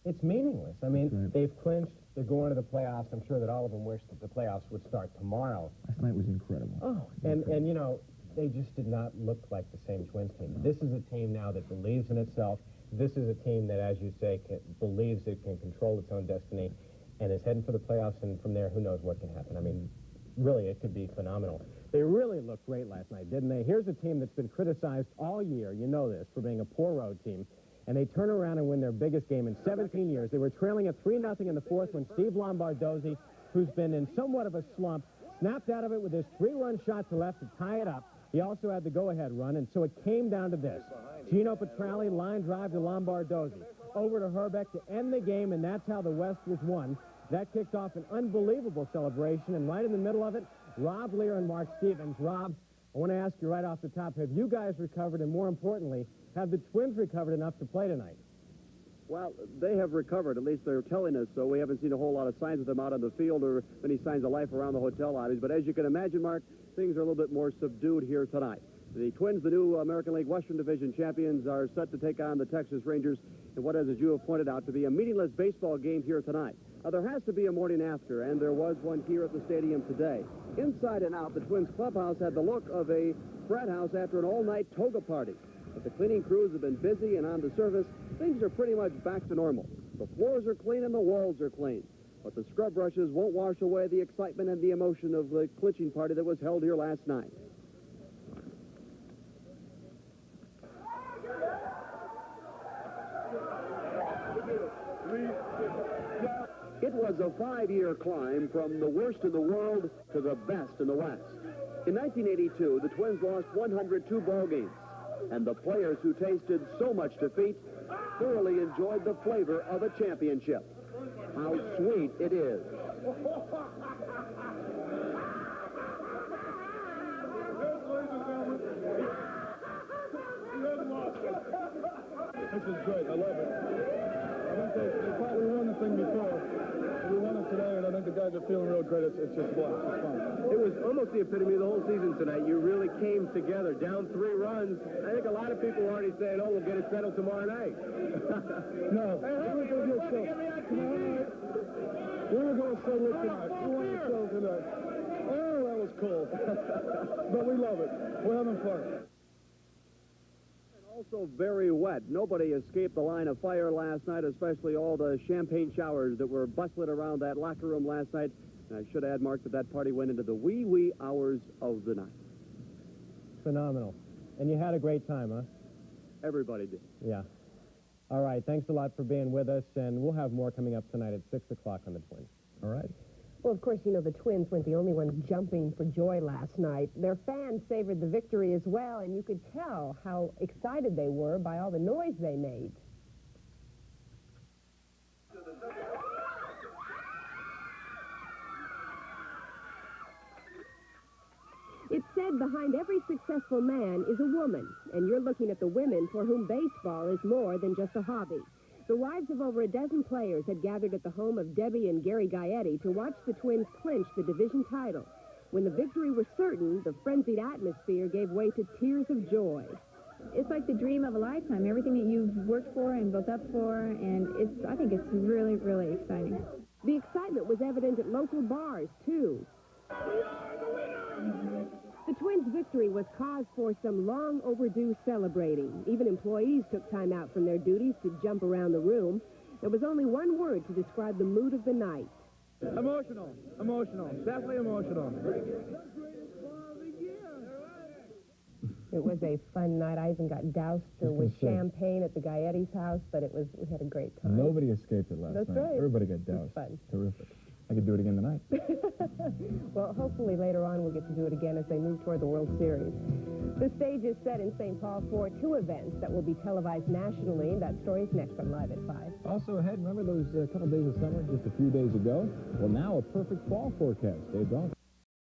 it's meaningless. I mean, they've clinched. They're going to the playoffs. I'm sure that all of them wish that the playoffs would start tomorrow. Last night was incredible. Oh, and you know, they just did not look like the same Twins team. This is a team now that believes in itself. This is a team that, as you say, believes it can control its own destiny and is heading for the playoffs, and from there, who knows what can happen. I mean, really, it could be phenomenal. They really looked great last night, didn't they? Here's a team that's been criticized all year, you know this, for being a poor road team. And they turn around and win their biggest game in 17 years. They were trailing at 3-0 in the fourth when Steve Lombardozzi, who's been in somewhat of a slump, snapped out of it with his 3-run shot to left to tie it up. He also had the go-ahead run, and so it came down to this. Gino Petralli, line drive to Lombardozzi. Over to Herbeck to end the game, and that's how the West was won. That kicked off an unbelievable celebration, and right in the middle of it, Rob Lear and Mark Stevens. Rob, I want to ask you right off the top, have you guys recovered, and more importantly, have the Twins recovered enough to play tonight? Well, they have recovered. At least they're telling us so. We haven't seen a whole lot of signs of them out on the field or any signs of life around the hotel lobbies. But as you can imagine, Mark, things are a little bit more subdued here tonight. The Twins, the new American League Western Division champions, are set to take on the Texas Rangers in what is, as you have pointed out, to be a meaningless baseball game here tonight. Now, there has to be a morning after, and there was one here at the stadium today. Inside and out, the Twins clubhouse had the look of a frat house after an all-night toga party. But the cleaning crews have been busy, and on the surface, things are pretty much back to normal. The floors are clean and the walls are clean. But the scrub brushes won't wash away the excitement and the emotion of the clinching party that was held here last night. It was a 5-year climb from the worst in the world to the best in the West. In 1982, the Twins lost 102 ball games, and the players who tasted so much defeat thoroughly enjoyed the flavor of a championship. How sweet it is. This is great. I love it. I think they thought we won the thing before. We won it today, and I think the guys are feeling real great. It's just blessed. It's fun. It was almost the epitome of the whole season tonight. You really came together, down 3 runs. I think a lot of people are already saying, oh, we'll get it settled tomorrow night. No. We were going to settle it tonight. We want to settle tonight. Oh, that was cold. But we love it. We're having fun. Also very wet. Nobody escaped the line of fire last night, especially all the champagne showers that were bustling around that locker room last night. And I should add, Mark, that party went into the wee hours of the night. Phenomenal. And you had a great time, huh? Everybody did. Yeah. All right, thanks a lot for being with us, and we'll have more coming up tonight at 6 o'clock on the Twins. All right? Well, of course, you know, the Twins weren't the only ones jumping for joy last night. Their fans savored the victory as well, and you could tell how excited they were by all the noise they made. It's said behind every successful man is a woman, and you're looking at the women for whom baseball is more than just a hobby. The wives of over a dozen players had gathered at the home of Debbie and Gary Gaetti to watch the Twins clinch the division title. When the victory was certain, the frenzied atmosphere gave way to tears of joy. It's like the dream of a lifetime, everything that you've worked for and built up for, and I think it's really, really exciting. The excitement was evident at local bars, too. The Twins' victory was cause for some long overdue celebrating. Even employees took time out from their duties to jump around the room. There was only one word to describe the mood of the night. Emotional. Emotional. Definitely emotional. It was a fun night. I even got doused with champagne at the Gaetti's house, but we had a great time. Nobody escaped it last night. That's right. Everybody got doused. Fun. Terrific. I could do it again tonight. Well, hopefully later on we'll get to do it again as they move toward the World Series. The stage is set in St. Paul for 2 events that will be televised nationally. That story is next on Live at 5. Also ahead, remember those couple days of summer just a few days ago? Well, now a perfect fall forecast. Dave Dahlgren.